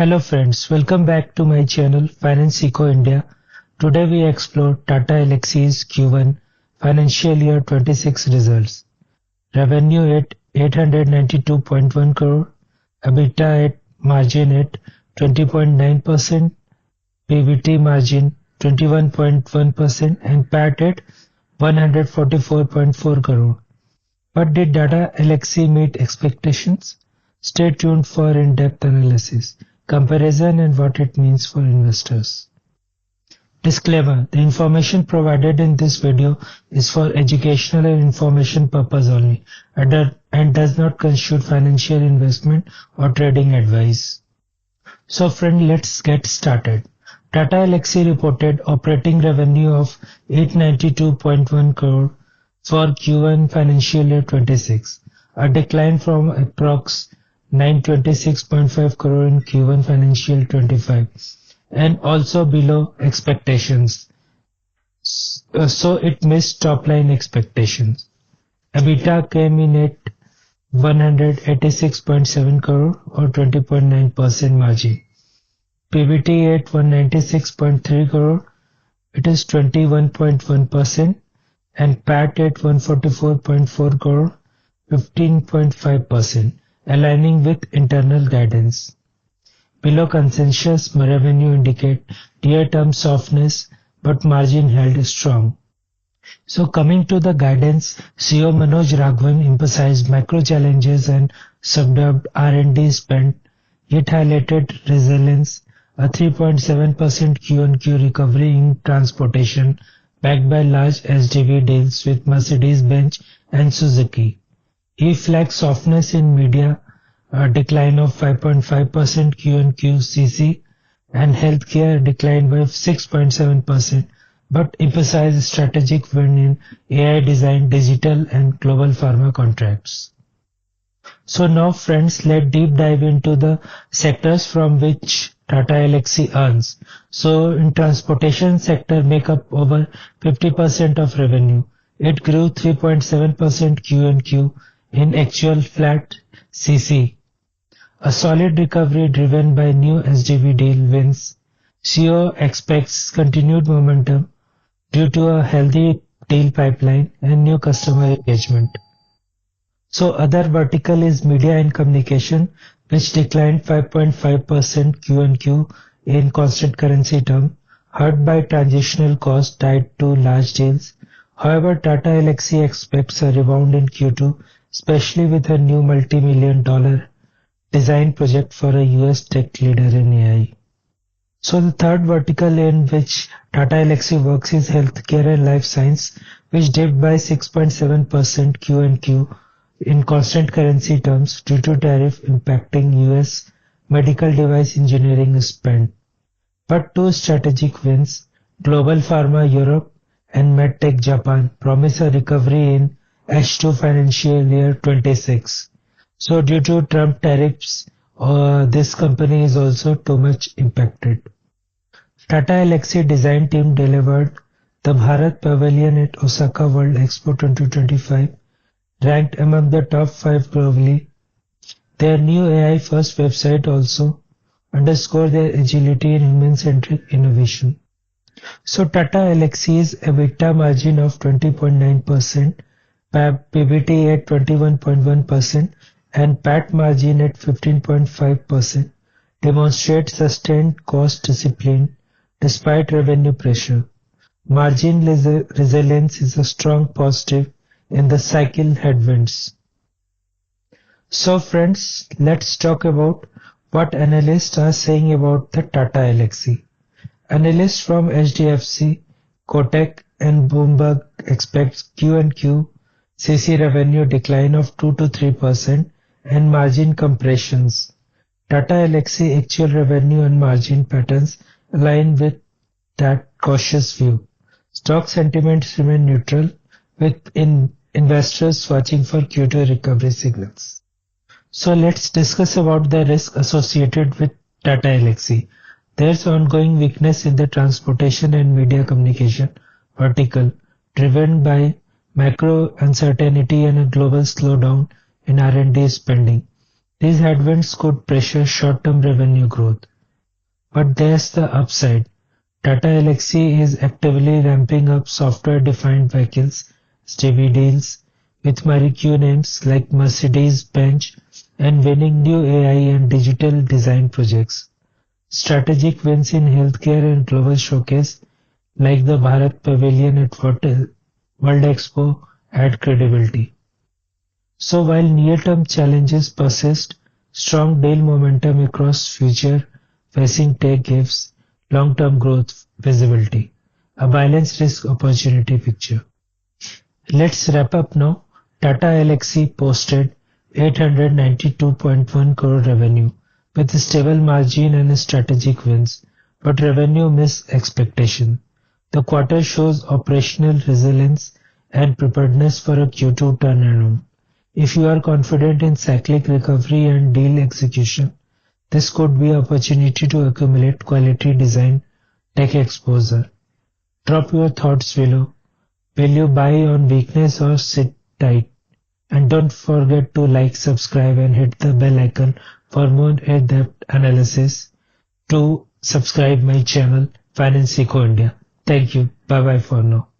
Hello friends, welcome back to my channel Finance Eco India. Today we explore Tata Elxsi's Q1 financial year 26 results. Revenue at 892.1 crore, EBITDA at margin at 20.9%, PBT margin 21.1% and PAT at 144.4 crore. But did Tata Elxsi meet expectations? Stay tuned for in-depth analysis, comparison and what it means for investors. Disclaimer: the information provided in this video is for educational and information purpose only and does not constitute financial investment or trading advice. So friend, let's get started. Tata Elxsi reported operating revenue of 892.1 crore for Q1 financial year 26, a decline from approx 926.5 crore in Q1 financial 25 and also below expectations. So it missed top line expectations. EBITDA came in at 186.7 crore or 20.9% margin. PBT at 196.3 crore, it is 21.1%, and PAT at 144.4 crore, 15.5%. aligning with internal guidance. Below consensus revenue indicate near-term softness, but margin held strong. So coming to the guidance, CEO Manoj Raghavan emphasized macro challenges and subdued R&D spend, yet highlighted resilience, a 3.7% Q-on-Q recovery in transportation, backed by large SDV deals with Mercedes-Benz and Suzuki. He flagged softness in media, a decline of 5.5% Q-on-Q CC, and healthcare declined by 6.7%, but emphasized strategic win in AI design, digital, and global pharma contracts. So now friends, let's deep dive into the sectors from which Tata Elxsi earns. So in transportation sector make up over 50% of revenue. It grew 3.7% Q-on-Q in actual flat CC. A solid recovery driven by new SDV deal wins. CEO expects continued momentum due to a healthy deal pipeline and new customer engagement. So other vertical is media and communication, which declined 5.5% Q-on-Q in constant currency term, hurt by transitional costs tied to large deals. However, Tata Elxsi expects a rebound in Q2, especially with a new multi-million-dollar design project for a US tech leader in AI. So the third vertical in which Tata Elxsi works is healthcare and life science, which dipped by 6.7% Q-on-Q in constant currency terms due to tariff impacting US medical device engineering spend. But two strategic wins, Global Pharma Europe and MedTech Japan, promise a recovery in H2 financial year 26. So due to Trump tariffs, this company is also too much impacted. Tata Elxsi design team delivered the Bharat Pavilion at Osaka World Expo 2025, ranked among the top 5 globally. Their new AI first website also underscored their agility and human-centric innovation. So Tata Elxsi's EBITDA margin of 20.9%, PBT at 21.1% and PAT margin at 15.5% demonstrate sustained cost discipline despite revenue pressure. Margin resilience is a strong positive in the cycle headwinds. So friends, let's talk about what analysts are saying about the Tata Elxsi. Analysts from HDFC, Kotak and Bloomberg expect Q&Q CC revenue decline of 2 to 3% and margin compressions. Tata Elxsi actual revenue and margin patterns align with that cautious view. Stock sentiments remain neutral, with investors watching for Q2 recovery signals. So let's discuss about the risk associated with Tata Elxsi. There's ongoing weakness in the transportation and media communication vertical, driven by macro uncertainty and a global slowdown in R&D spending. These headwinds could pressure short-term revenue growth. But there's the upside. Tata Elxsi is actively ramping up software-defined vehicles (SDV) deals with marquee names like Mercedes-Benz and winning new AI and digital design projects. Strategic wins in healthcare and global showcase like the Bharat Pavilion at World Expo add credibility. So while near-term challenges persist, strong deal momentum across future-facing tech gives long-term growth visibility, a balanced risk-opportunity picture. Let's wrap up now. Tata Elxsi posted 892.1 crore revenue with a stable margin and strategic wins, but revenue missed expectation. The quarter shows operational resilience and preparedness for a Q2 turnaround. If you are confident in cyclic recovery and deal execution, this could be an opportunity to accumulate quality design tech exposure. Drop your thoughts below. Will you buy on weakness or sit tight? And don't forget to like, subscribe and hit the bell icon for more in-depth analysis. To subscribe my channel Finance Eco India. Thank you. Bye bye for now.